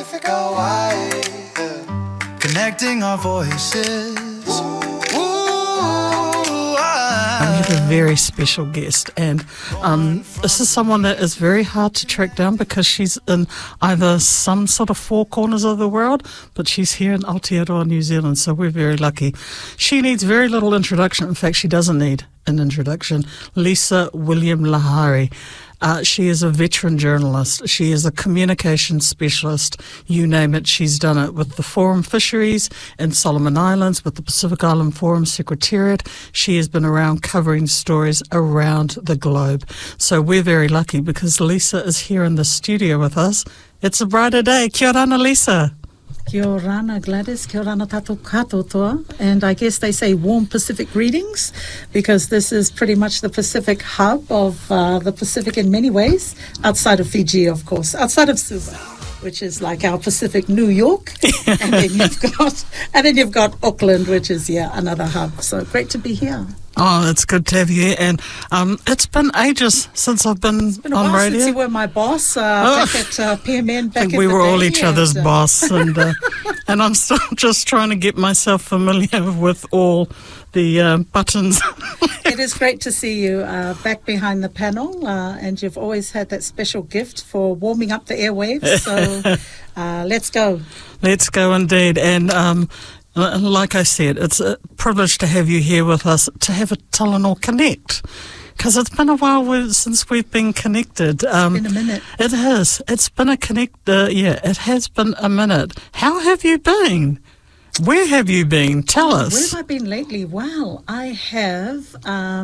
Pasifika Wire, connecting our voices. We have a very special guest, and this is someone that is very hard to track down because she's in either some sort of four corners of the world, but she's here in Aotearoa, New Zealand, so we're very lucky. She needs very little introduction. In fact, she doesn't need an introduction. Lisa Williams-Lahari. She is a veteran journalist. She is a communications specialist. You name it, she's done it with the Forum Fisheries in Solomon Islands, with the Pacific Island Forum Secretariat. She has been around covering stories around the globe. So we're very lucky because Lisa is here in the studio with us. It's a brighter day. Kia rana, Lisa. Kia orana, Gladys. Kia orana tātou katoa. And I guess they say warm Pacific greetings because this is pretty much the Pacific hub of the Pacific in many ways, outside of Fiji, of course, outside of Suva, which is like our Pacific New York. and then you've got Auckland, which is, another hub. So great to be here. Oh, it's good to have you. And it's been ages since I've been a on while radio. Since you were my boss back at PMN. Back We were all each other's and, boss, and I'm still just trying to get myself familiar with all the buttons. It is great to see you back behind the panel, and you've always had that special gift for warming up the airwaves. So let's go. Let's go indeed. And like I said, it's a privilege to have you here with us, to have a Talanoa Connect, because it's been a while since we've been connected. It's been a minute. It has. It's been a connect. It has been a minute. How have you been? Where have you been? Tell us. Where have I been lately? Well, I have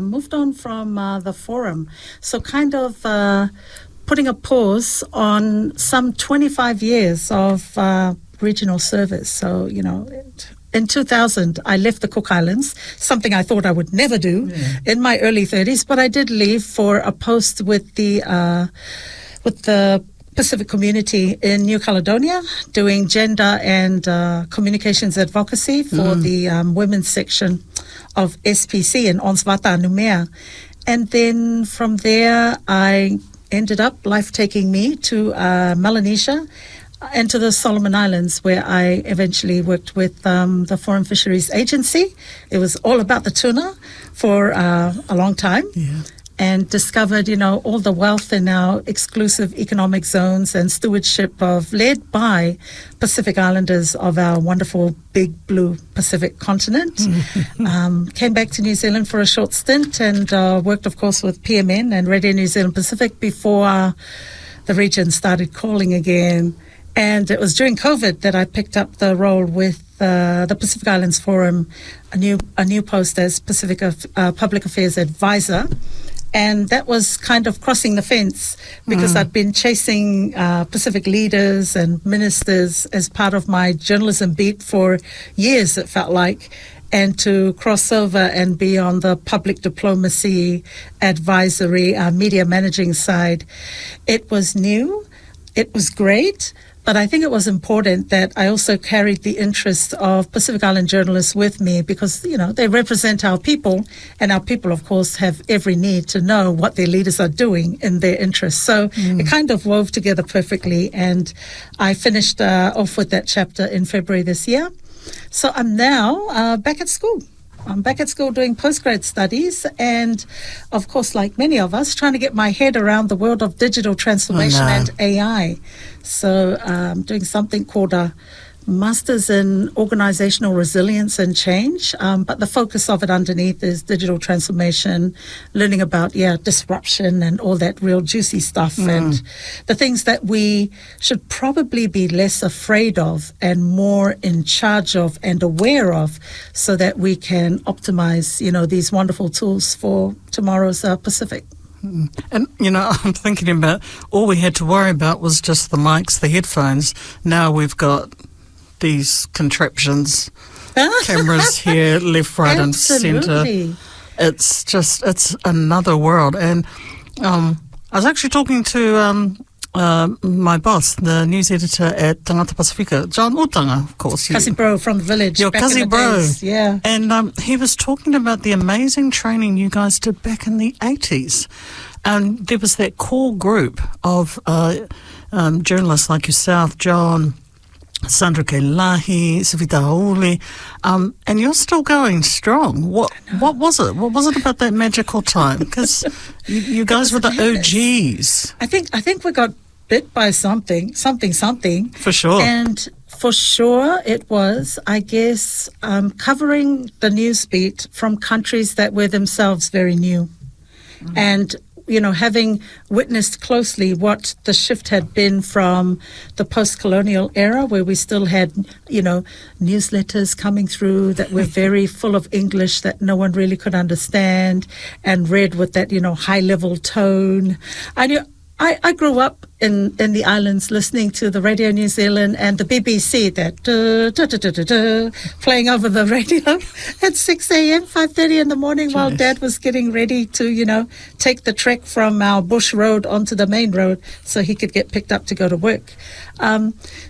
moved on from the forum. So kind of putting a pause on some 25 years of regional service. So, in 2000, I left the Cook Islands, something I thought I would never do in my early 30s, but I did leave for a post with the Pacific community in New Caledonia, doing gender and communications advocacy for the women's section of SPC in Onswata, Numea. And then from there, I ended up, life taking me to Melanesia, and to the Solomon Islands, where I eventually worked with the Foreign Fisheries Agency. It was all about the tuna for a long time, and discovered, all the wealth in our exclusive economic zones and stewardship led by Pacific Islanders of our wonderful big blue Pacific continent. Came back to New Zealand for a short stint and worked, of course, with PMN and Radio New Zealand Pacific before the region started calling again. And it was during COVID that I picked up the role with the Pacific Islands Forum, a new post as Pacific Public Affairs Advisor. And that was kind of crossing the fence because I'd been chasing Pacific leaders and ministers as part of my journalism beat for years, it felt like. And to cross over and be on the public diplomacy, advisory, media managing side, it was new, it was great. But I think it was important that I also carried the interest of Pacific Island journalists with me because, they represent our people, and our people, of course, have every need to know what their leaders are doing in their interests. So it kind of wove together perfectly, and I finished off with that chapter in February this year. So I'm now back at school. I'm back at school doing postgrad studies and, of course, like many of us, trying to get my head around the world of digital transformation and AI. So I'm doing something called a Masters in Organizational Resilience and Change, but the focus of it underneath is digital transformation, learning about, disruption and all that real juicy stuff and the things that we should probably be less afraid of and more in charge of and aware of so that we can optimize, these wonderful tools for tomorrow's Pacific. And, I'm thinking about all we had to worry about was just the mics, the headphones. Now we've got these contraptions, cameras here, left, right and centre. It's another world. And I was actually talking to my boss, the news editor at Tangata Pasifika, John Utanga, of course. Kasi bro from the village. Your Kasi bro. Days, yeah. And he was talking about the amazing training you guys did back in the 80s. And there was that core group of journalists like yourself, John, Sandra Kelahi, Savita Hauli, and you're still going strong. What was it? What was it about that magical time? Because you guys were the OGs. I think we got bit by something. For sure. And for sure it was, I guess, covering the newsbeat from countries that were themselves very new. Mm-hmm. And having witnessed closely what the shift had been from the post-colonial era, where we still had, newsletters coming through that were very full of English that no one really could understand and read with that, high-level tone. I grew up in the islands listening to the Radio New Zealand and the BBC, that playing over the radio at 6 a.m., 5:30 in the morning. Jeez. While Dad was getting ready to, take the trek from our bush road onto the main road so he could get picked up to go to work.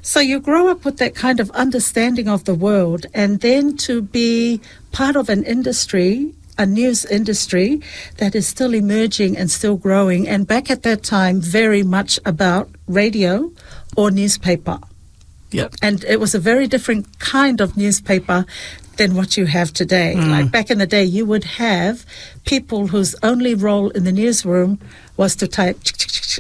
So you grow up with that kind of understanding of the world, and then to be part of an industry, a news industry that is still emerging and still growing, and back at that time very much about radio or newspaper. Yep. And it was a very different kind of newspaper than what you have today. Like back in the day, you would have people whose only role in the newsroom was to type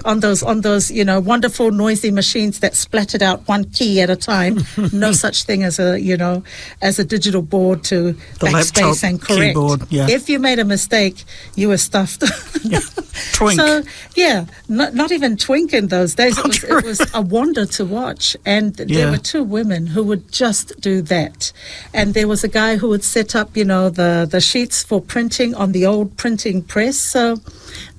on those wonderful noisy machines that splattered out one key at a time. No such thing as a digital board to the backspace and correct. Keyboard, yeah. If you made a mistake, you were stuffed. Yeah. Twink. So not even twink in those days. It was a wonder to watch. And there were two women who would just do that. And there was a guy who would set up, the sheets for printing on the old printing press. So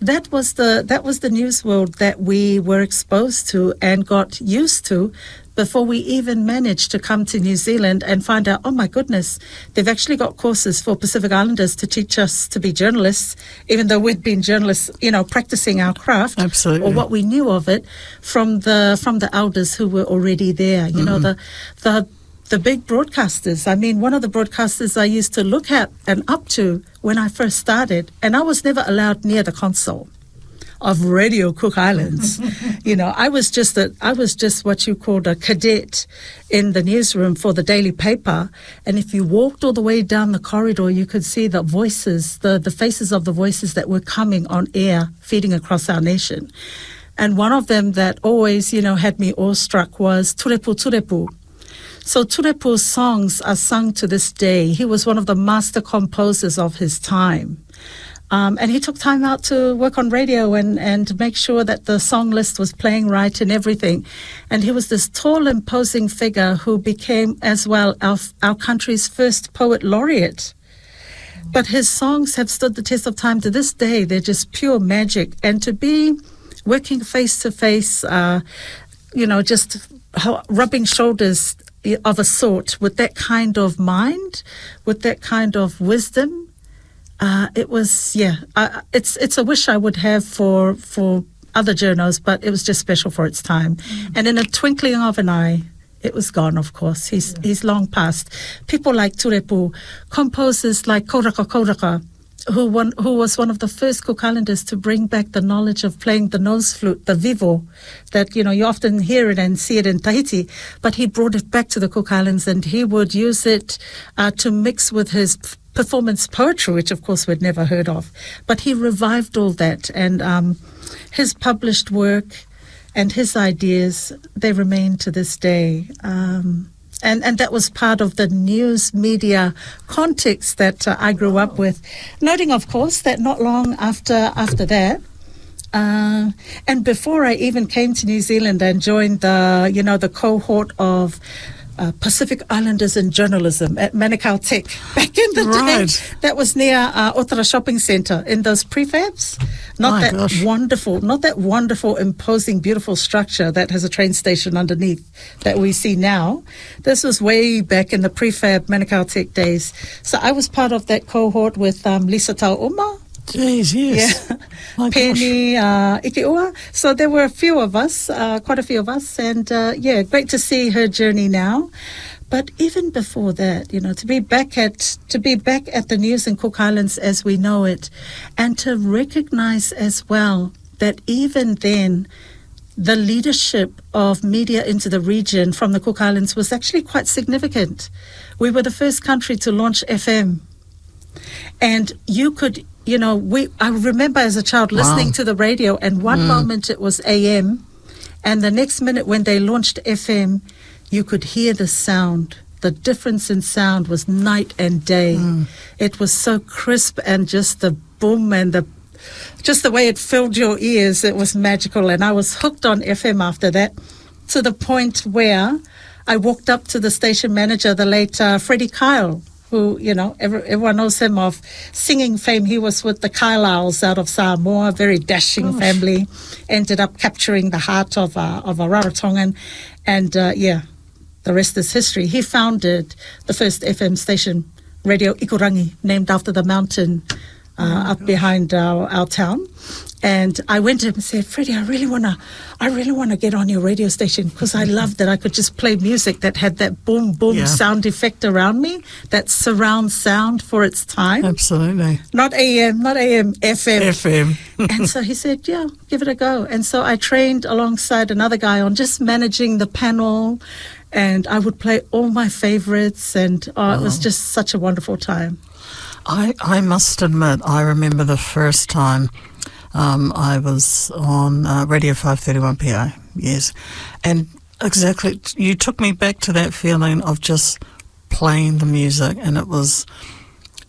that was the news world that we were exposed to and got used to before we even managed to come to New Zealand and find out, oh my goodness, they've actually got courses for Pacific Islanders to teach us to be journalists, even though we'd been journalists, practicing our craft. Absolutely. Or what we knew of it from the elders who were already there. The big broadcasters. I mean, one of the broadcasters I used to look at and up to when I first started, and I was never allowed near the console of Radio Cook Islands. I was just what you called a cadet in the newsroom for the daily paper. And if you walked all the way down the corridor, you could see the voices, the faces of the voices that were coming on air, feeding across our nation. And one of them that always, had me awestruck was Turepu Turepu. So Turepu's songs are sung to this day. He was one of the master composers of his time. And he took time out to work on radio and make sure that the song list was playing right and everything. And he was this tall, imposing figure who became as well our country's first poet laureate. But his songs have stood the test of time to this day. They're just pure magic. And to be working face to face, just rubbing shoulders of a sort with that kind of mind, with that kind of wisdom, it was, it's a wish I would have for other journos, but it was just special for its time. And in a twinkling of an eye, it was gone, of course. He's long past. People like Turepu, composers like Kauraka, who was one of the first Cook Islanders to bring back the knowledge of playing the nose flute, the vivo, that, you often hear it and see it in Tahiti, but he brought it back to the Cook Islands and he would use it to mix with his performance poetry, which of course we'd never heard of. But he revived all that, and his published work and his ideas, they remain to this day. And that was part of the news media context that I grew up with. Noting, of course, that not long after that, and before I even came to New Zealand and joined the cohort of Pacific Islanders in journalism at Manukau Tech back in the day, that was near Otara Shopping Centre in those prefabs. Not that wonderful, imposing, beautiful structure that has a train station underneath that we see now. This was way back in the prefab Manukau Tech days. So I was part of that cohort with Lisa Tauoma. Jeez, yes. Yeah. Penny, Ikeua. So there were quite a few of us, and great to see her journey now. But even before that, to be back at the news in Cook Islands as we know it, and to recognize as well that even then the leadership of media into the region from the Cook Islands was actually quite significant. We were the first country to launch FM. And you could, I remember as a child listening to the radio, and one moment it was AM, and the next minute when they launched FM, you could hear the sound. The difference in sound was night and day. It was so crisp, and just the boom and just the way it filled your ears, it was magical. And I was hooked on FM after that, to the point where I walked up to the station manager, the late Freddie Kyle, who, everyone knows him of singing fame. He was with the Kylisles out of Samoa, very dashing family, ended up capturing the heart of a Rarotongan. And the rest is history. He founded the first FM station, Radio Ikurangi, named after the mountain up behind our town. And I went to him and said, Freddie, I really want to get on your radio station, because I loved that I could just play music that had that boom, boom sound effect around me, that surround sound for its time. Absolutely. Not AM, FM. FM. And so he said, yeah, give it a go. And so I trained alongside another guy on just managing the panel, and I would play all my favorites, and it was just such a wonderful time. I must admit, I remember the first time I was on Radio 531 PA, yes. And exactly, you took me back to that feeling of just playing the music, and it was...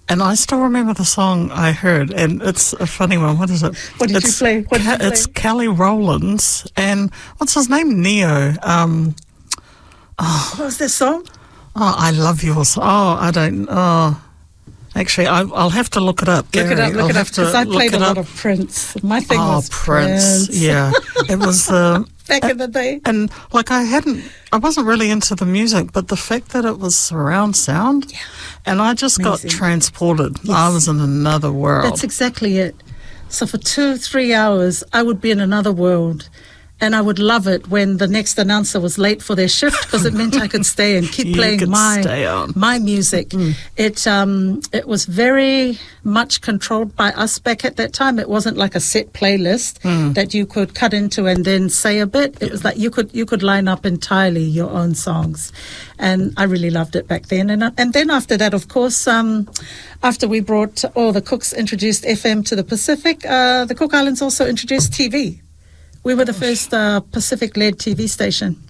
And I still remember the song I heard, and it's a funny one. What is it? What did you play? It's Kelly Rowland's, and what's his name? Neo. What was this song? Oh, I love yours. Actually, I'll have to look it up. Look it up, because I played a lot of Prince. My thing was Prince. Yeah. It was back in the day. And I wasn't really into the music, but the fact that it was surround sound, and I just Amazing. got transported. Yes. I was in another world. That's exactly it. So for 2-3 hours, I would be in another world. And I would love it when the next announcer was late for their shift, because it meant I could stay and keep playing my music. It was very much controlled by us back at that time. It wasn't like a set playlist that you could cut into and then say a bit. It was like you could line up entirely your own songs, and I really loved it back then. And then after that, of course, after we brought the Cooks introduced FM to the Pacific, the Cook Islands also introduced TV. We were the first Pacific-led TV station.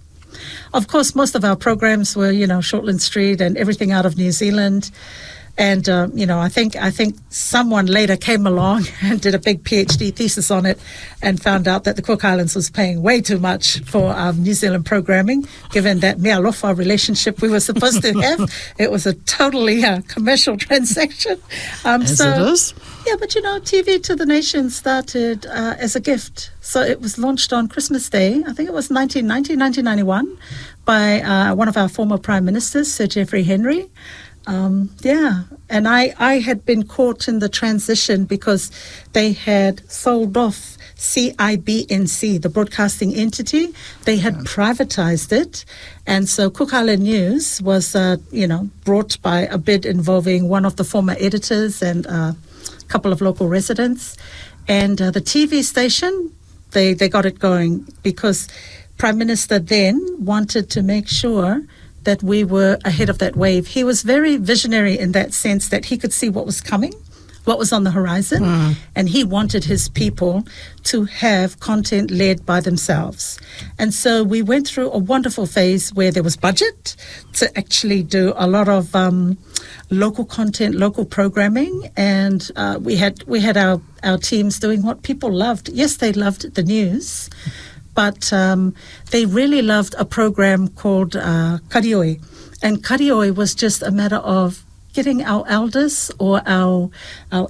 Of course, most of our programs were, Shortland Street and everything out of New Zealand. And, I think someone later came along and did a big PhD thesis on it and found out that the Cook Islands was paying way too much for New Zealand programming, given that mea lofa relationship we were supposed to have. It was a totally commercial transaction. As it is. Yeah, but TV to the Nation started as a gift. So it was launched on Christmas Day, I think it was 1991, by one of our former Prime Ministers, Sir Geoffrey Henry. And I had been caught in the transition because they had sold off CIBNC, the broadcasting entity. They had privatized it. And so Cook Island News was, brought by a bid involving one of the former editors and a couple of local residents. And the TV station, they got it going because Prime Minister then wanted to make sure that we were ahead of that wave. He was very visionary in that sense that he could see what was coming, what was on the horizon, and he wanted his people to have content led by themselves. And so we went through a wonderful phase where there was budget to actually do a lot of local content, local programming, and we had our teams doing what people loved. Yes, they loved the news, but they really loved a program called Karioi. And Karioi was just a matter of getting our elders or our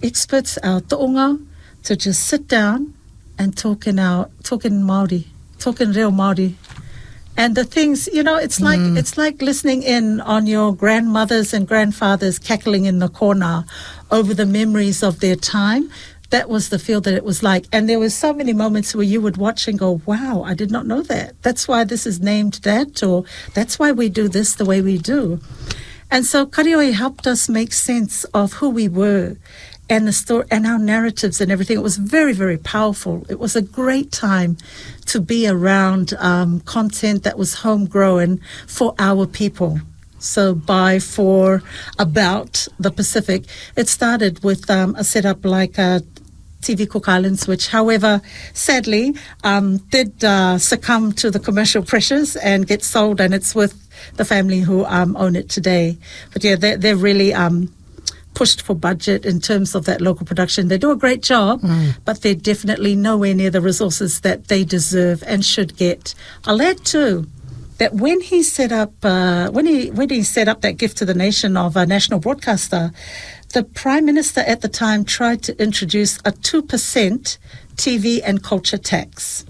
experts, our to'onga, to just sit down and talk in Māori, talk in real Māori. And the things, it's like listening in on your grandmothers and grandfathers cackling in the corner over the memories of their time. That was the feel that it was like. And there were so many moments where you would watch and go, wow, I did not know that. That's why this is named that, or that's why we do this the way we do. And so Karioi helped us make sense of who we were and the story and our narratives and everything. It was very, very powerful. It was a great time to be around content that was homegrown for our people. So for, about the Pacific, it started with a setup like TV Cook Islands, which, however, sadly, did succumb to the commercial pressures and get sold, and it's with the family who own it today. But yeah, they're really pushed for budget in terms of that local production. They do a great job, but they're definitely nowhere near the resources that they deserve and should get. I'll add too that when he set up that gift to the nation of a national broadcaster, the Prime Minister at the time tried to introduce a 2% TV and culture tax.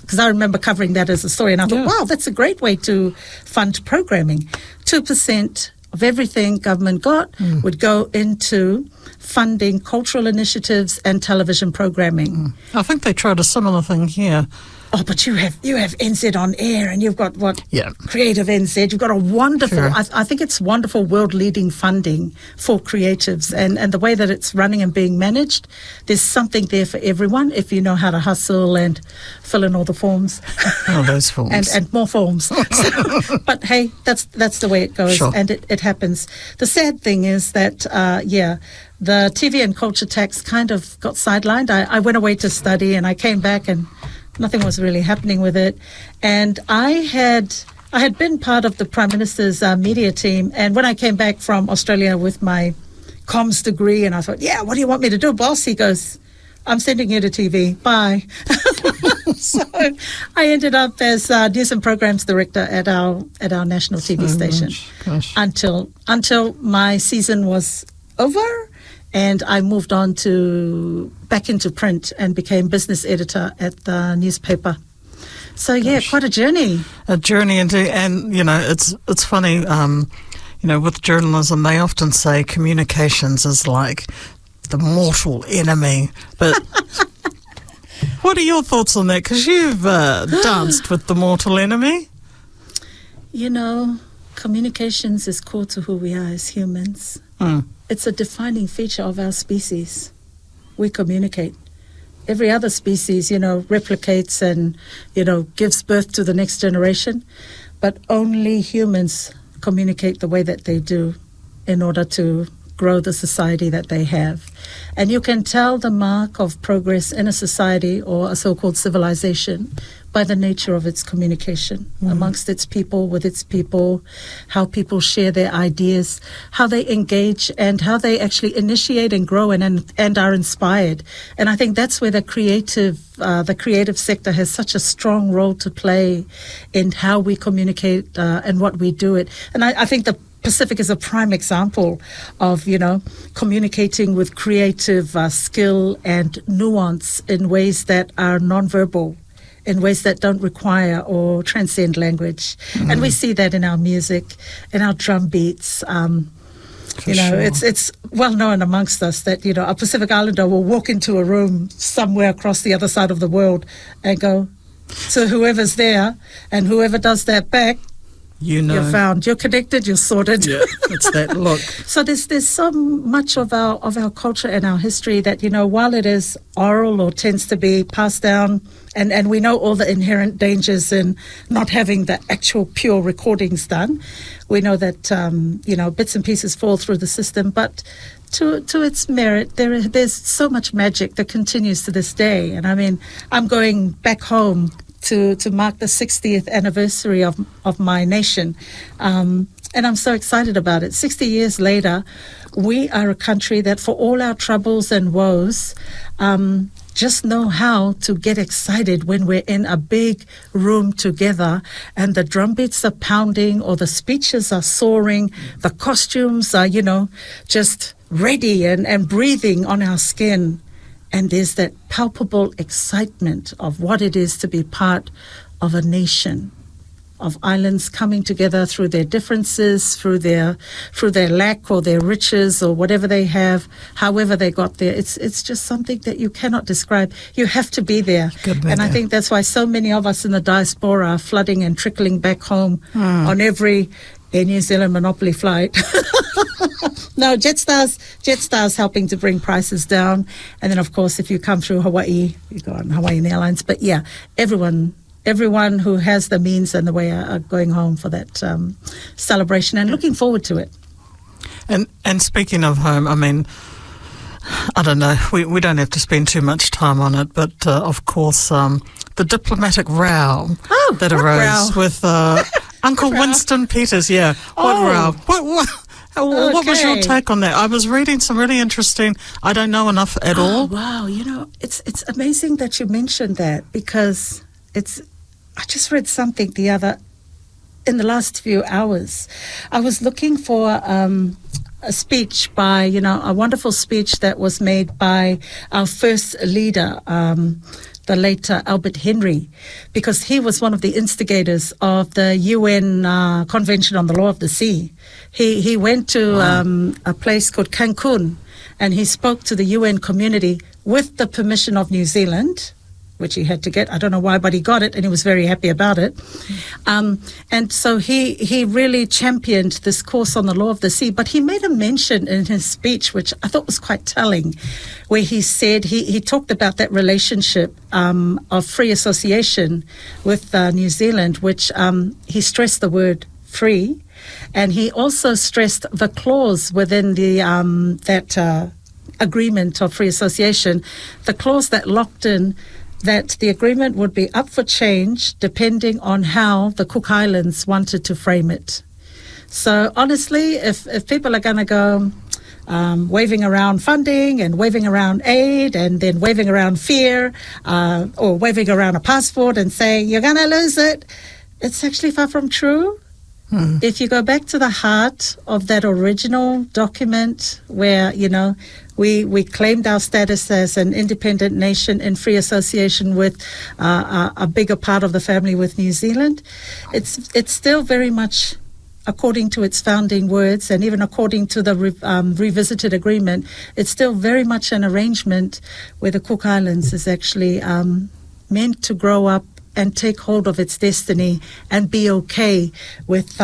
Because I remember covering that as a story, and I thought, wow, that's a great way to fund programming. 2% of everything government got would go into funding cultural initiatives and television programming. I think they tried a similar thing here. Oh, but you have NZ on air, and you've got Creative NZ. You've got a wonderful. Sure. I think it's wonderful, world-leading funding for creatives, and the way that it's running and being managed. There's something there for everyone if you know how to hustle and fill in all the forms. Oh, those forms and more forms. But hey, that's the way it goes, Sure. and it happens. The sad thing is that the TV and culture tax kind of got sidelined. I went away to study, and I came back and nothing was really happening with it. And I had been part of the Prime Minister's media team. And when I came back from Australia with my comms degree, and I thought, yeah, what do you want me to do, boss? He goes, I'm sending you to TV. Bye. So I ended up as news and programs director at our national TV station until my season was over. And I moved on back into print and became business editor at the newspaper. So yeah, quite a journey. A journey indeed, and it's funny. With journalism, they often say communications is like the mortal enemy. But what are your thoughts on that? Because you've danced with the mortal enemy. Communications is core to who we are as humans. It's a defining feature of our species. We communicate. Every other species, replicates and, gives birth to the next generation. But only humans communicate the way that they do in order to grow the society that they have. And you can tell the mark of progress in a society or a so-called civilization by the nature of its communication amongst its people, with its people, how people share their ideas, how they engage, and how they actually initiate and grow and are inspired. And I think that's where the creative sector has such a strong role to play in how we communicate and what we do it. And I think the Pacific is a prime example of, communicating with creative skill and nuance in ways that are nonverbal, in ways that don't require or transcend language. And we see that in our music, in our drum beats. It's well known amongst us that, a Pacific Islander will walk into a room somewhere across the other side of the world and go to whoever's there, and whoever does that back, you're found, you're connected, you're sorted. Yeah, it's that look. So there's so much of our culture and our history that, while it is oral or tends to be passed down, and we know all the inherent dangers in not having the actual pure recordings done, we know that, bits and pieces fall through the system. But to its merit, there's so much magic that continues to this day. And I mean, I'm going back home to mark the 60th anniversary of my nation. And I'm so excited about it. 60 years later, we are a country that, for all our troubles and woes, just know how to get excited when we're in a big room together and the drum beats are pounding or the speeches are soaring, the costumes are, just ready and breathing on our skin. And there's that palpable excitement of what it is to be part of a nation, of islands coming together through their differences, through their lack or their riches or whatever they have, however they got there. It's just something that you cannot describe. You have to be there. And I think that's why so many of us in the diaspora are flooding and trickling back home on every Air New Zealand monopoly flight. No, Jetstar's helping to bring prices down. And then, of course, if you come through Hawaii, you go on Hawaiian Airlines. But yeah, everyone who has the means and the way are going home for that celebration and looking forward to it. And speaking of home, I mean, I don't know, we don't have to spend too much time on it, but of course, the diplomatic row that arose with Uncle Winston Peters. Yeah, what row? What was your take on that? I was reading some really interesting. I don't know enough at all. Wow, it's amazing that you mentioned that, because I just read something in the last few hours. I was looking for a speech by, a wonderful speech that was made by our first leader, the late Albert Henry, because he was one of the instigators of the UN Convention on the Law of the Sea. He went to a place called Cancun, and he spoke to the UN community with the permission of New Zealand, which he had to get. I don't know why, but he got it, and he was very happy about it. And so he really championed this course on the law of the sea. But he made a mention in his speech, which I thought was quite telling, where he said he talked about that relationship of free association with New Zealand, which he stressed the word free, and he also stressed the clause within the that agreement of free association, the clause that locked in that the agreement would be up for change depending on how the Cook Islands wanted to frame it. So honestly, if people are going to go waving around funding and waving around aid and then waving around fear or waving around a passport and saying you're going to lose it, it's actually far from true. If you go back to the heart of that original document where, we claimed our status as an independent nation in free association with a bigger part of the family with New Zealand, it's still very much according to its founding words, and even according to the revisited agreement, it's still very much an arrangement where the Cook Islands is actually meant to grow up and take hold of its destiny and be okay with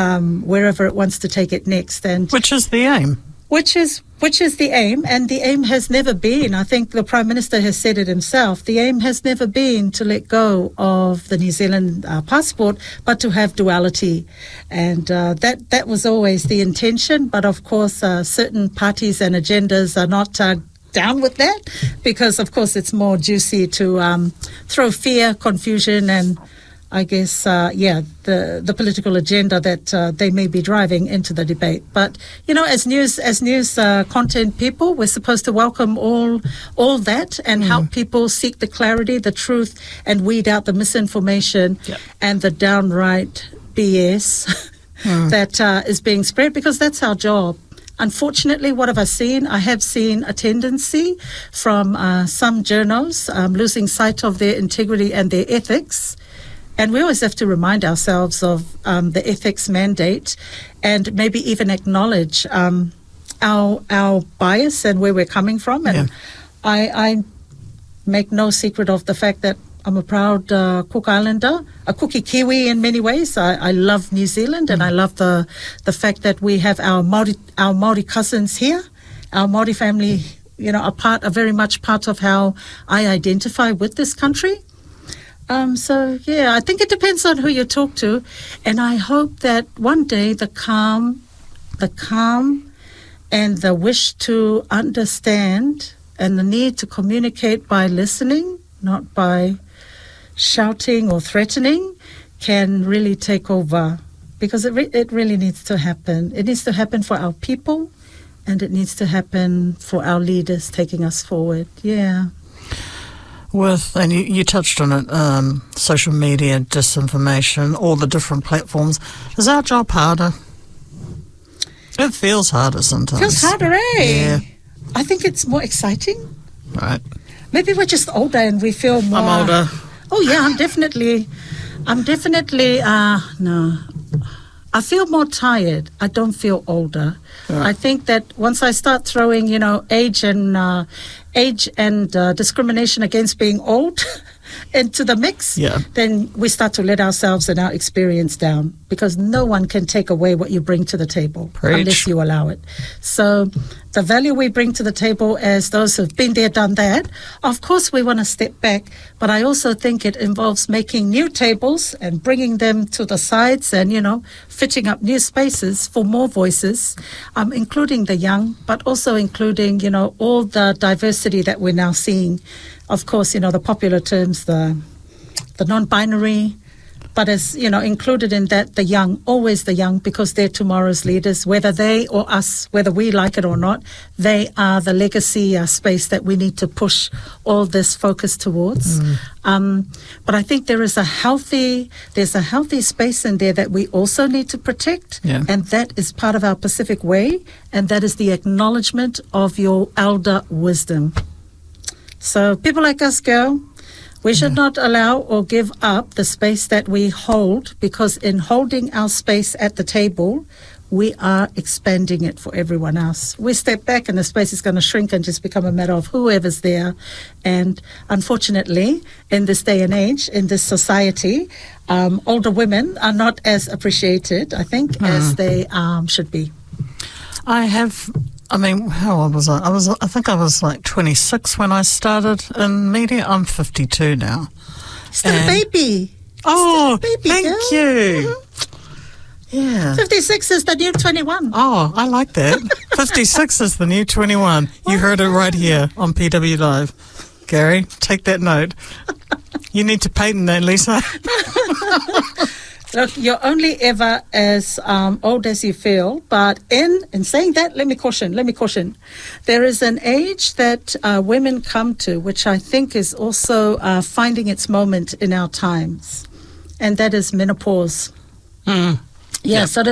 wherever it wants to take it next. And which is the aim. Which is the aim, and the aim has never been, I think the Prime Minister has said it himself, the aim has never been to let go of the New Zealand passport, but to have duality. And that was always the intention, but of course certain parties and agendas are not down with that, because of course it's more juicy to throw fear, confusion, and I guess the political agenda that they may be driving into the debate. But as news content people, we're supposed to welcome all that and help people seek the clarity, the truth, and weed out the misinformation and the downright BS that is being spread, because that's our job. Unfortunately, what have I seen? I have seen a tendency from some journos losing sight of their integrity and their ethics. And we always have to remind ourselves of the ethics mandate, and maybe even acknowledge our bias and where we're coming from. And I make no secret of the fact that I'm a proud Cook Islander, a Cookie Kiwi in many ways. I love New Zealand, and I love the fact that we have our Māori cousins here, our Māori family, are very much part of how I identify with this country. I think it depends on who you talk to, and I hope that one day the calm and the wish to understand and the need to communicate by listening, not by shouting or threatening, can really take over, because it really needs to happen. It needs to happen for our people, and it needs to happen for our leaders taking us forward. Yeah. And you touched on it, social media, disinformation, all the different platforms. Is our job harder? It feels harder sometimes. Feels harder, eh? Yeah. I think it's more exciting. Right. Maybe we're just older and we feel more... I'm older. Oh, yeah, I'm definitely, no. I feel more tired. I don't feel older. Right. I think that once I start throwing, age and discrimination against being old, into the mix, then we start to let ourselves and our experience down, because no one can take away what you bring to the table unless you allow it. So the value we bring to the table as those who've been there, done that, of course we want to step back, but I also think it involves making new tables and bringing them to the sides and, fitting up new spaces for more voices, including the young, but also including, all the diversity that we're now seeing. Of course, the popular terms, the non-binary, but as, included in that, the young, always the young, because they're tomorrow's leaders, whether they or us, whether we like it or not, they are the legacy space that we need to push all this focus towards. But I think there's a healthy space in there that we also need to protect, and that is part of our Pacific way, and that is the acknowledgement of your elder wisdom. So people like us, girl, we should not allow or give up the space that we hold, because in holding our space at the table, we are expanding it for everyone else. We step back and the space is going to shrink and just become a matter of whoever's there. And unfortunately, in this day and age, in this society, older women are not as appreciated, I think, as they should be. How old was I? I think I was like 26 when I started in media. I'm 52 now. Still a baby. Oh, Still a baby, thank girl. you. Yeah. 56 is the new 21. Oh, I like that. 56 is the new 21. You heard it right here on PW Live. Gary, take that note. You need to patent that, Lisa. Look, you're only ever as old as you feel, but in saying that, let me caution. There is an age that women come to, which I think is also finding its moment in our times, and that is menopause. So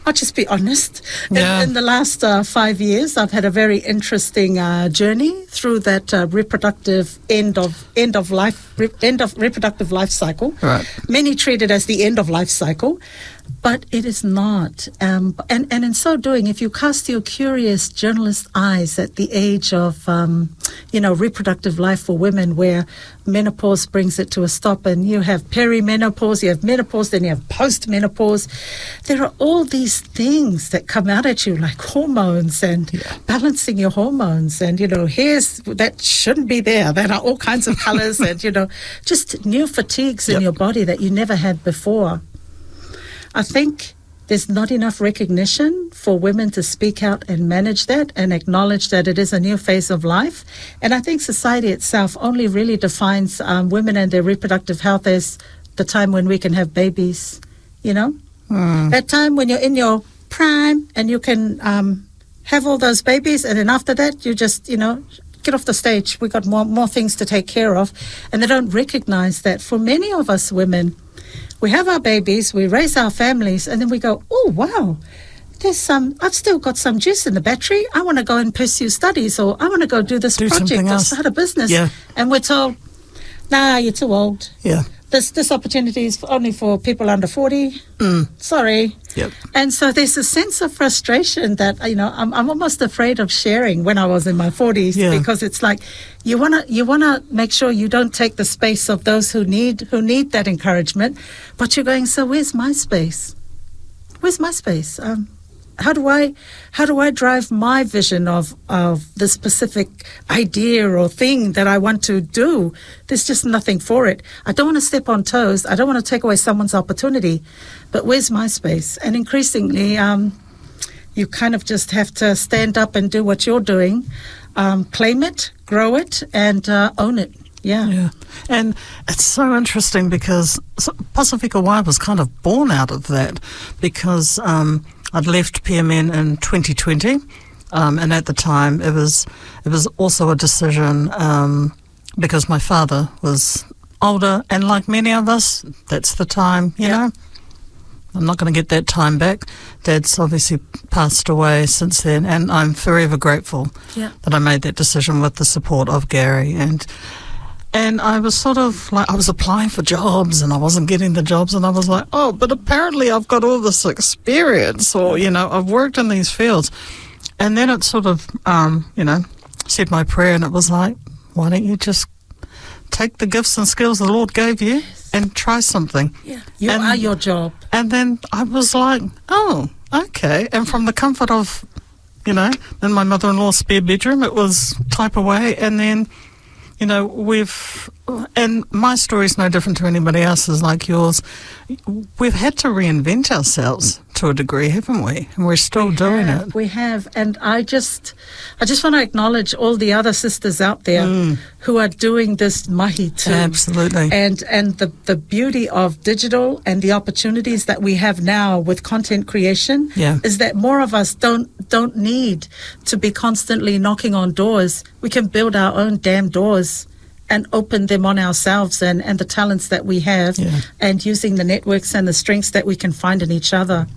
I'll just be honest. In the last 5 years, I've had a very interesting journey through that reproductive end of reproductive life cycle. Right. Many treat it as the end of life cycle, but it is not. And in so doing, if you cast your curious journalist eyes at the age of reproductive life for women, where menopause brings it to a stop, and you have perimenopause, you have menopause, then you have postmenopause. There are all these things that come out at you, like hormones and balancing your hormones, and hairs that shouldn't be there, that are all kinds of colors, and just new fatigues in your body that you never had before. I think there's not enough recognition for women to speak out and manage that and acknowledge that it is a new phase of life. And I think society itself only really defines women and their reproductive health as the time when we can have babies, That time when you're in your prime and you can have all those babies, and then after that you just, get off the stage. We got more things to take care of. And they don't recognize that for many of us women, we have our babies, we raise our families, and then we go, oh, wow, I've still got some juice in the battery. I want to go and pursue studies, or I want to go do this project or start a business. Yeah. And we're told, nah, you're too old. Yeah. This opportunity is only for people under 40. Sorry. Yep. And so there's a sense of frustration that, I'm almost afraid of sharing when I was in my 40s, because it's like you wanna make sure you don't take the space of those who need that encouragement, but you're going, so where's my space? Where's my space? How do I drive my vision of this specific idea or thing that I want to do? There's just nothing for it. I don't want to step on toes. I don't want to take away someone's opportunity. But where's my space? And increasingly, you kind of just have to stand up and do what you're doing, claim it, grow it, and own it. Yeah. And it's so interesting because Pasifika Wire was kind of born out of that, because I'd left PMN in 2020, and at the time it was also a decision because my father was older, and like many of us, that's the time, you know. I'm not going to get that time back. Dad's obviously passed away since then, and I'm forever grateful that I made that decision with the support of Gary. And I was sort of like, I was applying for jobs and I wasn't getting the jobs, and I was like, oh, but apparently I've got all this experience, or, I've worked in these fields. And then it sort of, said my prayer, and it was like, why don't you just take the gifts and skills the Lord gave you and try something. Yeah. You are your job. And then I was like, oh, okay. And from the comfort of, in my mother-in-law's spare bedroom, it was type away. And then, and my story is no different to anybody else's like yours. We've had to reinvent ourselves to a degree, haven't we? And we're still doing it. We have. And I just want to acknowledge all the other sisters out there who are doing this mahi too. Absolutely. And the beauty of digital and the opportunities that we have now with content creation is that more of us don't need to be constantly knocking on doors. We can build our own damn doors and open them on ourselves and the talents that we have and using the networks and the strengths that we can find in each other.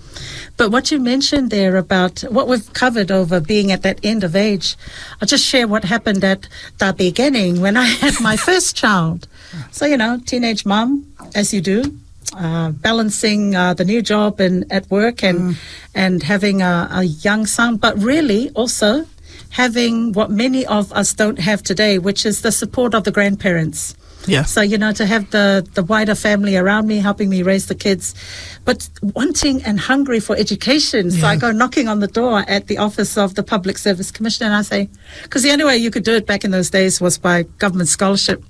But what you mentioned there about what we've covered over being at that end of age, I'll just share what happened at the beginning when I had my first child. So, teenage mum, as you do, balancing the new job and at work and having a young son, but really also having what many of us don't have today, which is the support of the grandparents. Yeah. So, to have the wider family around me, helping me raise the kids, but wanting and hungry for education. So I go knocking on the door at the office of the Public Service Commissioner and I say, because the only way you could do it back in those days was by government scholarship.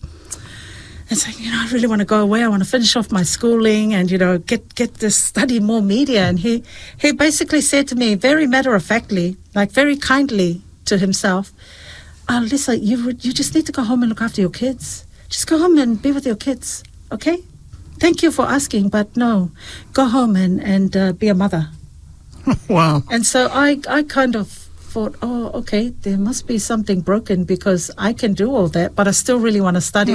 And saying, I really want to go away. I want to finish off my schooling and, get this, study more media. And he basically said to me, very matter-of-factly, like very kindly to himself, Lisa, you just need to go home and look after your kids. Just go home and be with your kids, okay? Thank you for asking, but no. Go home and be a mother. Wow. And so I kind of thought, oh, okay, there must be something broken because I can do all that, but I still really want to study.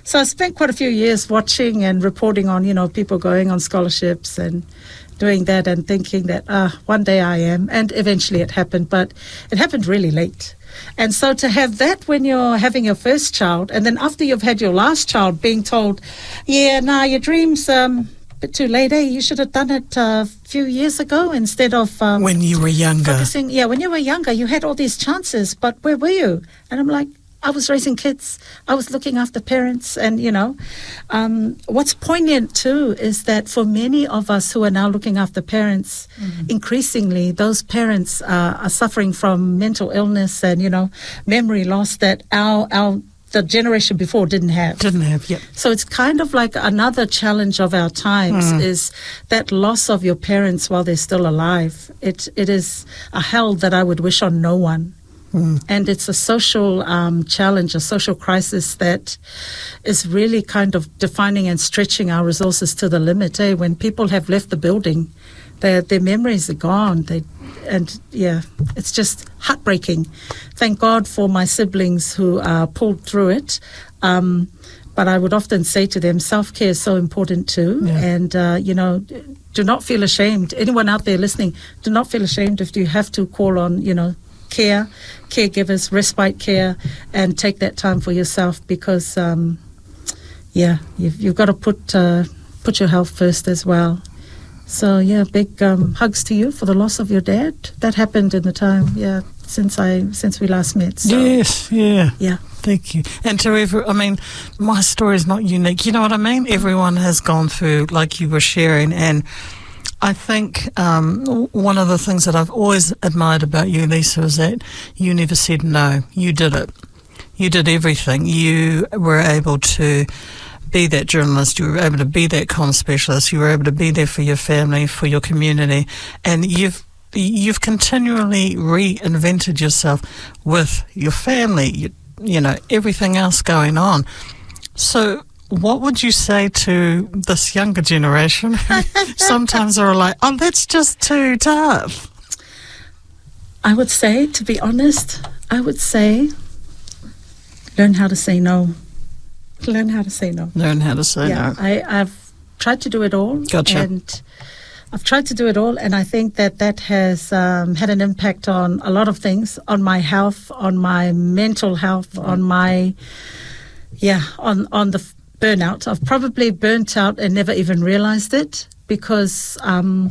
So I spent quite a few years watching and reporting on, people going on scholarships and doing that and thinking that one day I am. And eventually it happened, but it happened really late. And so to have that when you're having your first child, and then after you've had your last child being told, your dream's a bit too late, you should have done it a few years ago instead of... when you were younger. When you were younger, you had all these chances, but where were you? And I'm like, I was raising kids. I was looking after parents. And, what's poignant too is that for many of us who are now looking after parents, increasingly those parents are suffering from mental illness and, memory loss that the generation before didn't have. Yep. So it's kind of like another challenge of our times is that loss of your parents while they're still alive. It is a hell that I would wish on no one. And it's a social challenge, a social crisis that is really kind of defining and stretching our resources to the limit. When people have left the building, their memories are gone. It's just heartbreaking. Thank God for my siblings who pulled through it. But I would often say to them, self-care is so important too. Yeah. And, do not feel ashamed. Anyone out there listening, do not feel ashamed if you have to call on, caregivers, respite care, and take that time for yourself because, you've got to put your health first as well. So, big hugs to you for the loss of your dad. That happened in the time, since we last met. So. Yes, yeah. Yeah. Thank you. And to my story is not unique. You know what I mean? Everyone has gone through, like you were sharing, and I think one of the things that I've always admired about you, Lisa, is that you never said no. You did it. You did everything. You were able to be that journalist. You were able to be that comm specialist. You were able to be there for your family, for your community, and you've continually reinvented yourself with your family. Everything else going on. So, what would you say to this younger generation who sometimes are like, oh, that's just too tough? I would say, to be honest, learn how to say no. Learn how to say no. Learn how to say no. I've tried to do it all. Gotcha. And I've tried to do it all, and I think that has had an impact on a lot of things, on my health, on my mental health, on my, on the burnout. I've probably burnt out and never even realized it because, so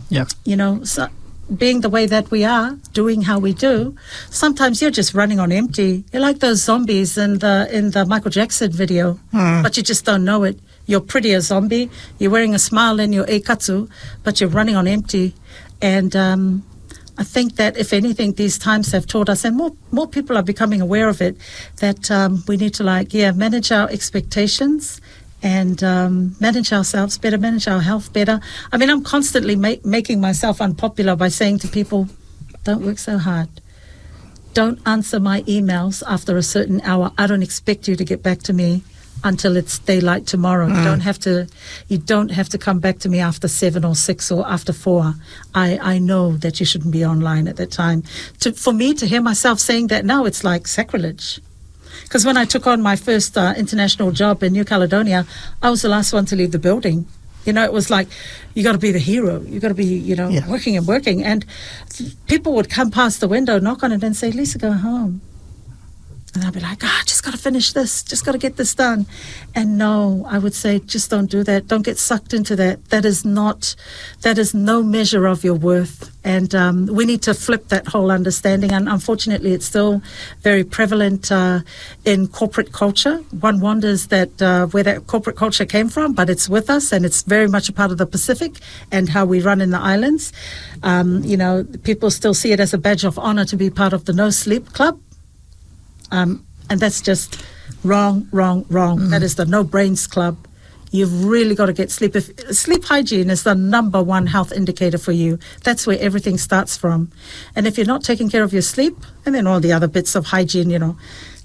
being the way that we are, doing how we do, sometimes you're just running on empty. You're like those zombies in the Michael Jackson video, but you just don't know it. You're pretty a zombie. You're wearing a smile in your eikatsu, but you're running on empty. And I think that if anything, these times have taught us, and more people are becoming aware of it, that we need to manage our expectations and manage ourselves better, manage our health better. I mean, I'm constantly making myself unpopular by saying to people, don't work so hard. Don't answer my emails after a certain hour. I don't expect you to get back to me until it's daylight tomorrow. You don't have to come back to me after 7 or 6 or after 4. I know that you shouldn't be online at that time. For me to hear myself saying that now, it's like sacrilege. Because when I took on my first international job in New Caledonia, I was the last one to leave the building. You know, it was like, you got to be the hero. You got to be, working and working. And people would come past the window, knock on it and say, Lisa, go home. And I'd be like, just got to finish this. Just got to get this done. And no, I would say, just don't do that. Don't get sucked into that. That is no measure of your worth. And we need to flip that whole understanding. And unfortunately, it's still very prevalent in corporate culture. One wonders that where that corporate culture came from, but it's with us, and it's very much a part of the Pacific and how we run in the islands. People still see it as a badge of honor to be part of the No Sleep Club. And that's just wrong. That is the No Brains Club. You've really got to get sleep. Sleep hygiene is the number one health indicator for you. That's where everything starts from. And if you're not taking care of your sleep, and then all the other bits of hygiene,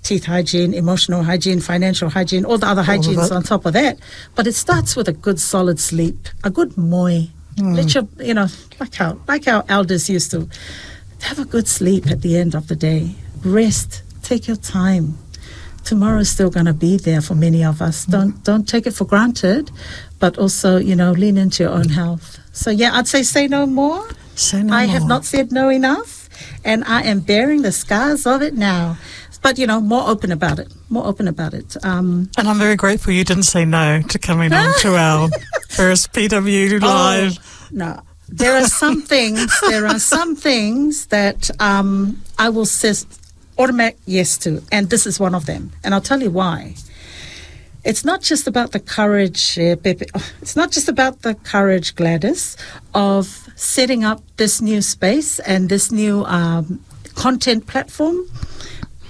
teeth hygiene, emotional hygiene, financial hygiene, all the other hygienes on top of that. But it starts with a good solid sleep, a good moi. Let your, like how elders used to have a good sleep at the end of the day. Rest. Take your time. Tomorrow's still going to be there for many of us. Don't take it for granted, but also, lean into your own health. So, I'd say no more. I have not said no enough, and I am bearing the scars of it now. But, more open about it. And I'm very grateful you didn't say no to coming on to our first PW Live. No. There are some things that I will say automatic yes to, and this is one of them, and I'll tell you why. It's not just about the courage, Pepe. It's not just about the courage, Gladys, of setting up this new space and this new content platform.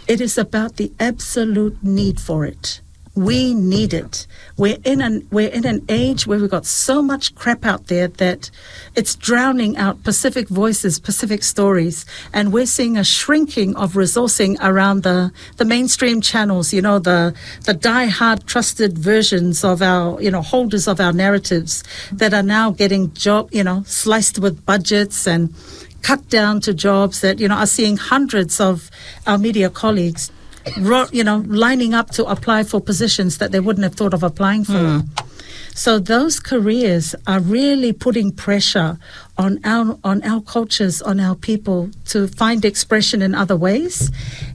It is about the absolute need for it. We need it. We're in an age where we've got so much crap out there that it's drowning out Pacific voices, Pacific stories, and we're seeing a shrinking of resourcing around the mainstream channels. The die-hard trusted versions of our holders of our narratives that are now getting sliced with budgets and cut down to jobs that are seeing hundreds of our media colleagues lining up to apply for positions that they wouldn't have thought of applying for. So those careers are really putting pressure on our cultures, on our people to find expression in other ways.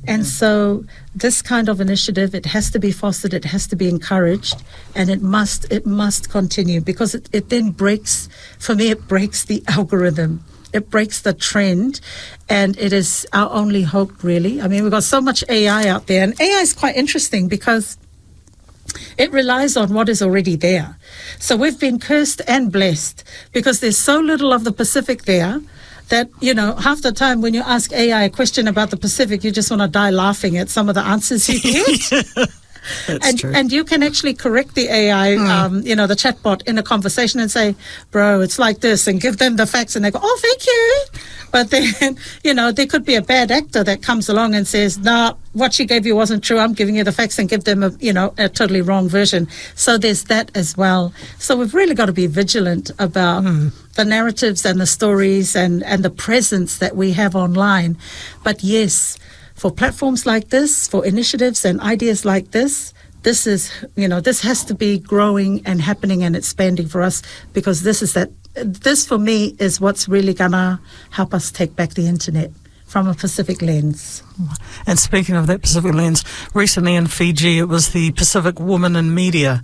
And so this kind of initiative, it has to be fostered, it has to be encouraged, and it must continue, because it then breaks the algorithm. It breaks the trend, and it is our only hope, really. I mean, we've got so much AI out there, and AI is quite interesting because it relies on what is already there. So we've been cursed and blessed because there's so little of the Pacific there that, half the time when you ask AI a question about the Pacific, you just want to die laughing at some of the answers you get. That's true. And you can actually correct the AI, the chatbot in a conversation and say, bro, it's like this, and give them the facts, and they go, oh, thank you. But then, there could be a bad actor that comes along and says, nah, what she gave you wasn't true. I'm giving you the facts, and give them a totally wrong version. So there's that as well. So we've really got to be vigilant about the narratives and the stories and the presence that we have online. But yes, for platforms like this, for initiatives and ideas like this is, this has to be growing and happening and expanding for us, because this for me is what's really gonna help us take back the internet from a Pacific lens. And speaking of that Pacific lens, recently in Fiji it was the Pacific Women in Media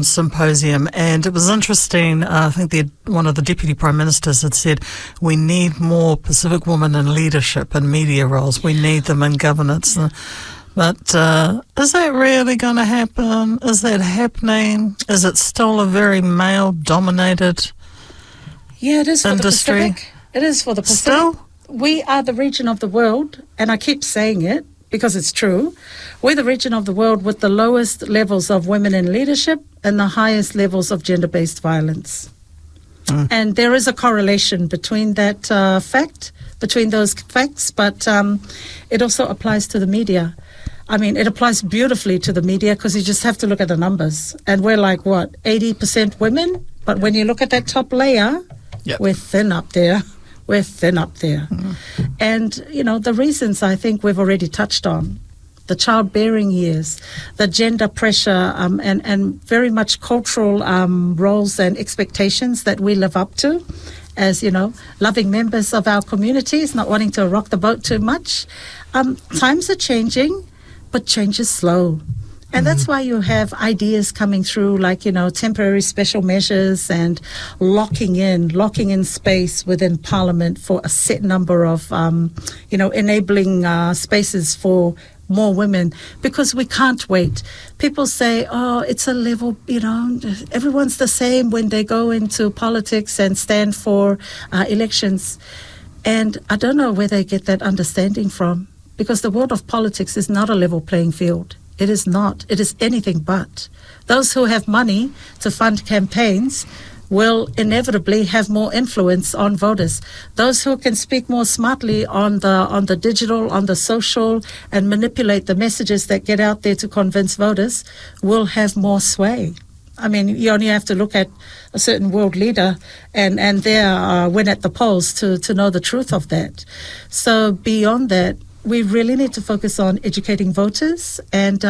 Symposium, and it was interesting. I think one of the Deputy Prime Ministers had said we need more Pacific women in leadership and media roles. We need them in governance. But is that really going to happen? Is that happening? Is it still a very male-dominated Yeah, it is for industry? the Pacific. It is for the Pacific. Still? We are the region of the world, and I keep saying it because it's true. We're the region of the world with the lowest levels of women in leadership and the highest levels of gender-based violence. And there is a correlation between between those facts, but it also applies to the media. I mean, it applies beautifully to the media because you just have to look at the numbers. And we're like, 80% women? But when you look at that top layer, Yep. we're thin up there. We're thin up there. And, the reasons I think we've already touched on. The childbearing years, the gender pressure, and very much cultural roles and expectations that we live up to as, loving members of our communities, not wanting to rock the boat too much. Times are changing, but change is slow. And that's why you have ideas coming through like, temporary special measures and locking in space within Parliament for a set number of, enabling spaces for more women, because we can't wait. People say, it's a level, everyone's the same when they go into politics and stand for elections. And I don't know where they get that understanding from, because the world of politics is not a level playing field. It is not. It is anything but. Those who have money to fund campaigns will inevitably have more influence on voters. Those who can speak more smartly on the digital, on the social, and manipulate the messages that get out there to convince voters will have more sway. I mean, you only have to look at a certain world leader and their win at the polls to know the truth of that. So beyond that, we really need to focus on educating voters and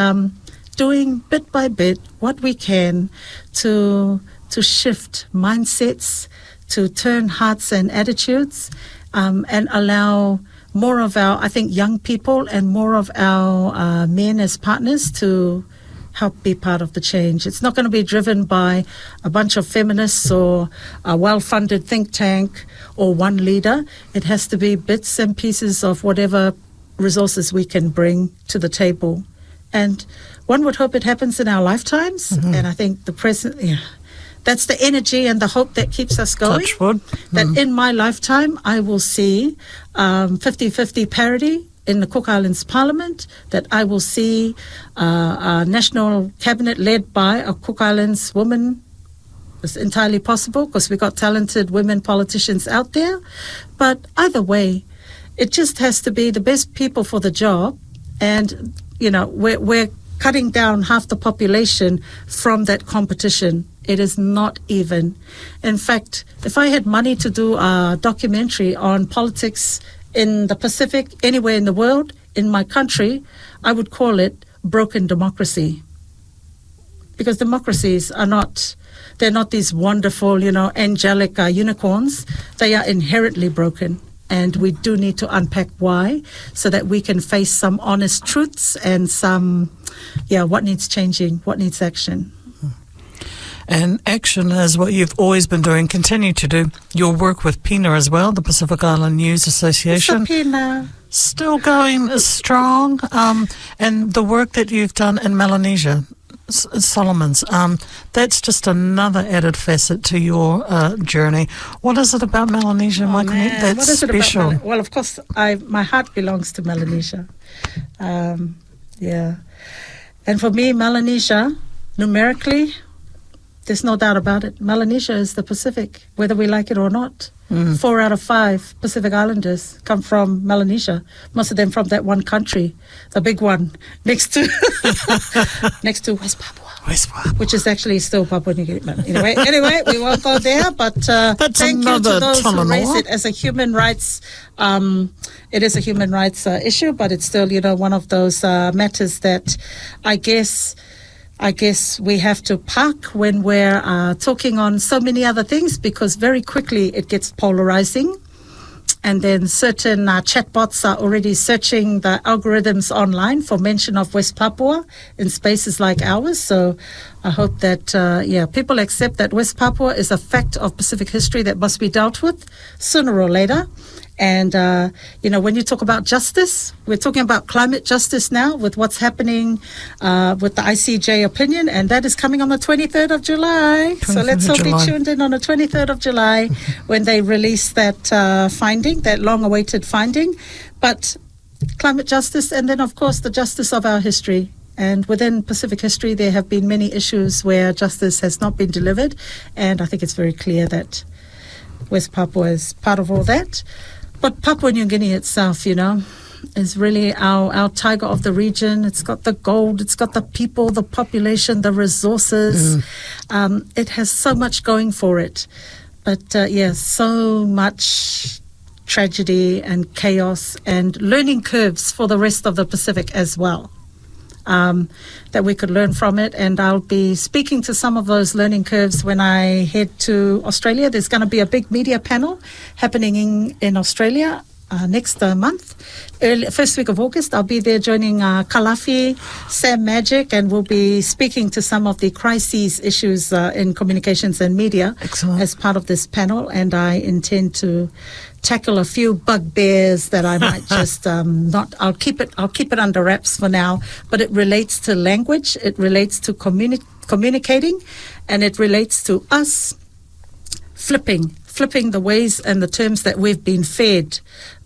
doing bit by bit what we can to shift mindsets, to turn hearts and attitudes, and allow more of our, I think, young people and more of our men as partners to help be part of the change. It's not going to be driven by a bunch of feminists or a well-funded think tank or one leader. It has to be bits and pieces of whatever resources we can bring to the table. And one would hope it happens in our lifetimes. And I think the present, that's the energy and the hope that keeps us going. Touch wood. That in my lifetime, I will see 50-50 parity in the Cook Islands Parliament, that I will see a national cabinet led by a Cook Islands woman. It's entirely possible because we've got talented women politicians out there. But either way, it just has to be the best people for the job. And, we're cutting down half the population from that competition. It is not even. In fact, if I had money to do a documentary on politics in the Pacific, anywhere in the world, in my country, I would call it broken democracy. Because democracies they're not these wonderful, angelic unicorns. They are inherently broken. And we do need to unpack why, so that we can face some honest truths and some, what needs changing, what needs action. And action is what you've always been doing, continue to do. Your work with PINA as well, the Pacific Island News Association. PINA. Still going strong. And the work that you've done in Melanesia, Solomons, that's just another added facet to your journey. What is it about Melanesia, Michael? That's what is special. It about well, of course, my heart belongs to Melanesia. And for me, Melanesia, numerically, there's no doubt about it. Melanesia is the Pacific, whether we like it or not. 4 out of 5 Pacific Islanders come from Melanesia. Most of them from that one country, the big one next to West Papua, which is actually still Papua New Guinea. Anyway, we won't go there. But thank you to those who raise it as a human rights. It is a human rights issue, but it's still one of those matters that I guess we have to park when we're talking on so many other things, because very quickly it gets polarizing. And then certain chatbots are already searching the algorithms online for mention of West Papua in spaces like ours. So I hope that, people accept that West Papua is a fact of Pacific history that must be dealt with sooner or later. And, when you talk about justice, we're talking about climate justice now with what's happening with the ICJ opinion, and that is coming on the 23rd of July. So let's all be tuned in on the 23rd of July when they release that finding, that long-awaited finding. But climate justice, and then, of course, the justice of our history. And within Pacific history, there have been many issues where justice has not been delivered, and I think it's very clear that West Papua is part of all that. But Papua New Guinea itself, is really our tiger of the region. It's got the gold, it's got the people, the population, the resources. It has so much going for it. But, so much tragedy and chaos and learning curves for the rest of the Pacific as well. That we could learn from it, and I'll be speaking to some of those learning curves when I head to Australia. There's going to be a big media panel happening in Australia next month, first week of August. I'll be there joining Kalafi, Sam Magic, and we'll be speaking to some of the crises issues in communications and media. Excellent. As part of this panel, and I intend to tackle a few bugbears that I might just I'll keep it under wraps for now, but it relates to language, it relates to communicating, and it relates to us flipping the ways and the terms that we've been fed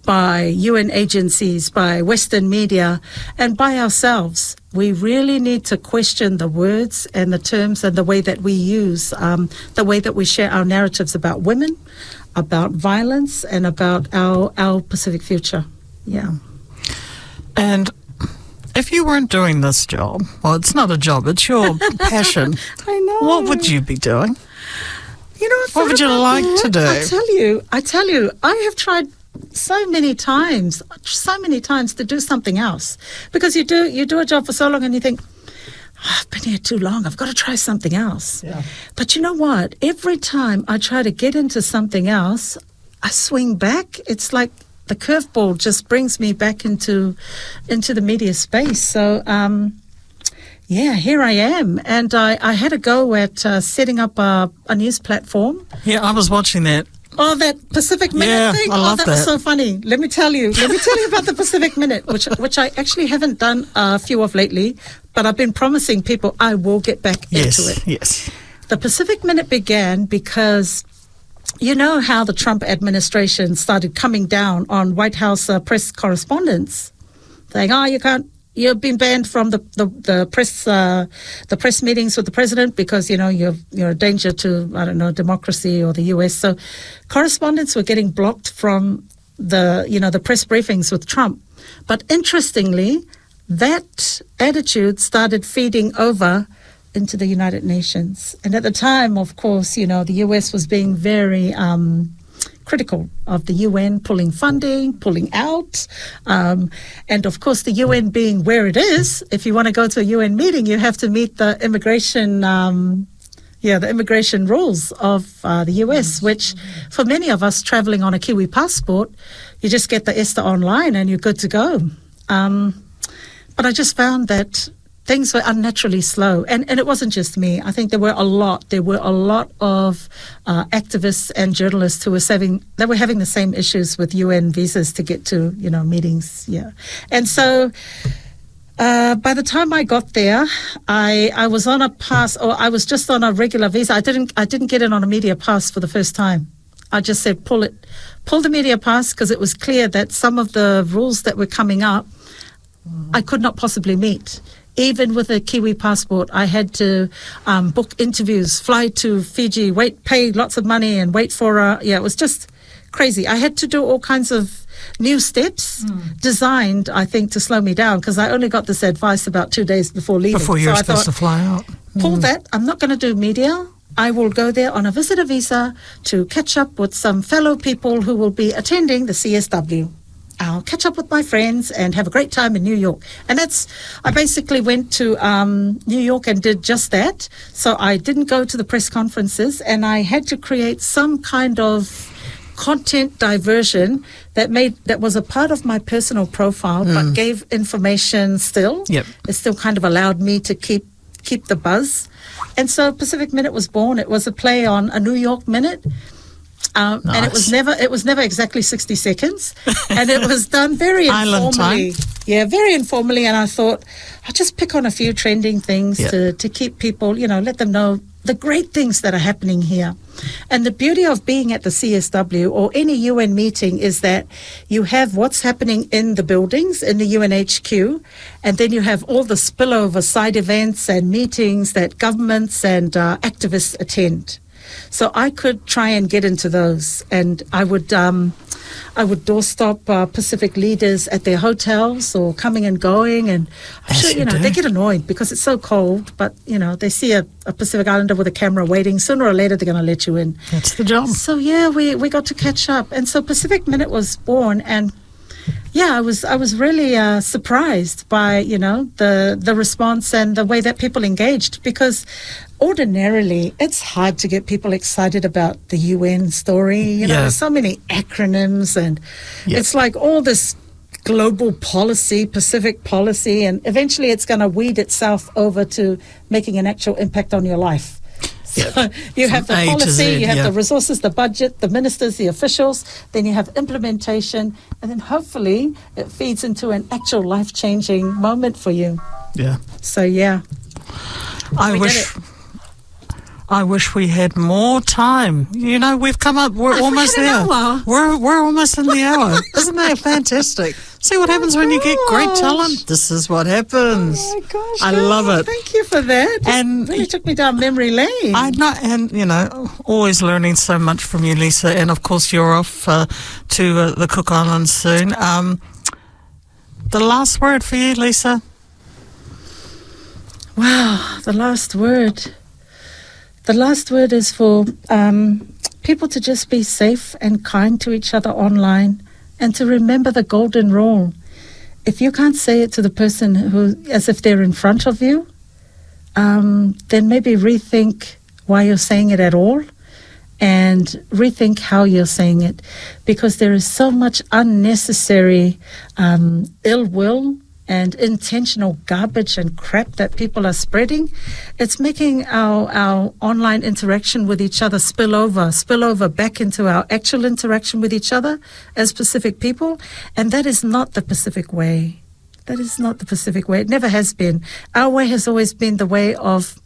by UN agencies, by Western media, and by ourselves. We really need to question the words and the terms and the way that we use, the way that we share our narratives about women, about violence, and about our Pacific future. Yeah. And if you weren't doing this job, well, it's not a job, it's your passion. I know. What would you be doing? What would you like to do? I tell you, I have tried so many times to do something else, because you do a job for so long and you think, I've been here too long, I've got to try something else. Yeah. But you know what? Every time I try to get into something else, I swing back. It's like the curveball just brings me back into the media space. So, here I am. And I had a go at setting up a news platform. Yeah, I was watching that. Oh, that Pacific Minute thing? I love that was so funny. Let me tell you about the Pacific Minute, which I actually haven't done a few of lately, but I've been promising people I will get back into it. Yes. The Pacific Minute began because you know how the Trump administration started coming down on White House press correspondents, saying, you've been banned from the press meetings with the president because you're a danger to democracy or the US. So correspondents were getting blocked from the press briefings with Trump. But interestingly, that attitude started feeding over into the United Nations. And at the time, of course, the US was being very critical of the UN pulling funding, pulling out. And of course, the UN being where it is, if you want to go to a UN meeting, you have to meet the immigration rules of the US, which for many of us traveling on a Kiwi passport, you just get the ESTA online and you're good to go. But I just found that things were unnaturally slow, and it wasn't just me. I think there were a lot of activists and journalists who were having the same issues with UN visas to get to meetings. Yeah, and so by the time I got there, I was on a pass, or I was just on a regular visa. I didn't get it on a media pass for the first time. I just said pull the media pass, because it was clear that some of the rules that were coming up I could not possibly meet. Even with a Kiwi passport, I had to book interviews, fly to Fiji, pay lots of money and wait for it was just crazy. I had to do all kinds of new steps designed, I think, to slow me down, because I only got this advice about 2 days before leaving. Before you were supposed to fly out. Pull that. I'm not going to do media. I will go there on a visitor visa to catch up with some fellow people who will be attending the CSW. I'll catch up with my friends and have a great time in New York. And I basically went to New York and did just that. So I didn't go to the press conferences, and I had to create some kind of content diversion that was a part of my personal profile, but gave information still. Yep. It still kind of allowed me to keep the buzz. And so Pacific Minute was born. It was a play on a New York minute. And it was never exactly 60 seconds. And it was done very Island informally. time. Yeah, very informally. And I thought I'll just pick on a few trending things to keep people, let them know the great things that are happening here. And the beauty of being at the CSW or any UN meeting is that you have what's happening in the buildings, in the UNHQ, and then you have all the spillover side events and meetings that governments and activists attend. So I could try and get into those, and I would doorstop Pacific leaders at their hotels or coming and going, and I'm sure they get annoyed because it's so cold. But they see a Pacific Islander with a camera waiting. Sooner or later, they're going to let you in. That's the job. So we got to catch up, and so Pacific Minute was born, and I was really surprised by the response and the way that people engaged, because ordinarily it's hard to get people excited about the UN story. There's so many acronyms, and it's like all this global policy, Pacific policy, and eventually it's going to weed itself over to making an actual impact on your life. So you have the policy, you have the resources, the budget, the ministers, the officials, then you have implementation, and then hopefully it feeds into an actual life-changing moment for you. Yeah. So, I wish we had more time. We've come up. We're almost there. We're almost in the hour. Isn't that fantastic? See what happens when you get great talent. This is what happens. Oh my gosh! I love it. Thank you for that. And it really took me down memory lane. I know, and always learning so much from you, Lisa. And of course, you're off to the Cook Islands soon. The last word for you, Lisa. Wow, the last word. The last word is for people to just be safe and kind to each other online, and to remember the golden rule. If you can't say it to the person as if they're in front of you, then maybe rethink why you're saying it at all, and rethink how you're saying it, because there is so much unnecessary ill will and intentional garbage and crap that people are spreading. It's making our online interaction with each other spill over back into our actual interaction with each other as Pacific people. And that is not the Pacific way. That is not the Pacific way. It never has been. Our way has always been the way of,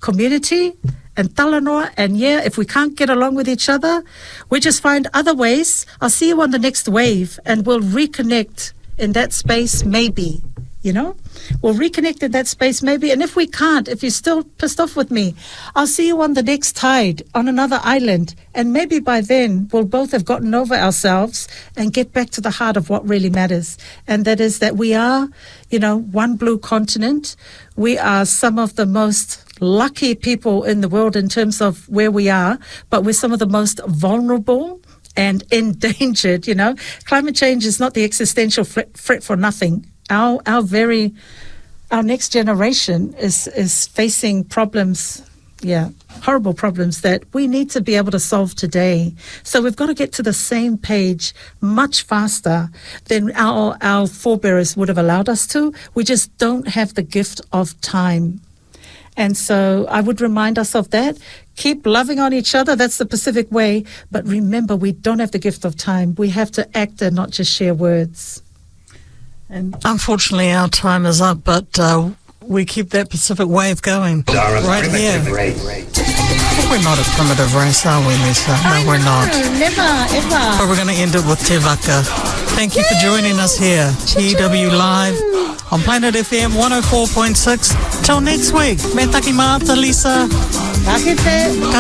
community and talanoa. And if we can't get along with each other, we just find other ways. I'll see you on the next wave, and we'll reconnect in that space, maybe, we'll reconnect in that space, maybe. And if we can't, if you're still pissed off with me, I'll see you on the next tide on another island. And maybe by then we'll both have gotten over ourselves and get back to the heart of what really matters. And that is that we are, one blue continent. We are some of the most lucky people in the world in terms of where we are, but we're some of the most vulnerable and endangered. Climate change is not the existential threat for nothing. Our next generation is facing problems, horrible problems that we need to be able to solve today. So we've got to get to the same page much faster than our forebears would have allowed us to. We just don't have the gift of time. And so I would remind us of that. Keep loving on each other. That's the Pacific way. But remember, we don't have the gift of time. We have to act and not just share words. And unfortunately, our time is up, but we keep that Pacific wave going right here. We're not a primitive race, are we, Lisa? No, we're not. Never, ever. But we're going to end it with Te Waka. Thank you for joining us here. PW Live on Planet FM 104.6. Till next week. Me taki maata, Lisa. Ka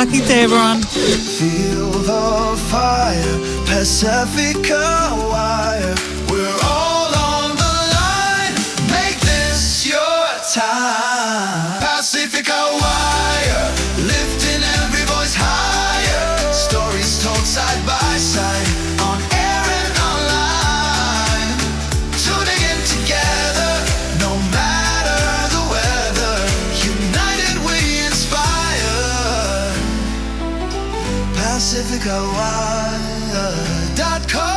kite, everyone. Feel the fire, Pasifika Wire. We're all on the line. Make this your time. Pasifika Wire, lifting every voice higher. Stories told side by side, on air and online. Tuning in together, no matter the weather. United we inspire. PasifikaWire.com.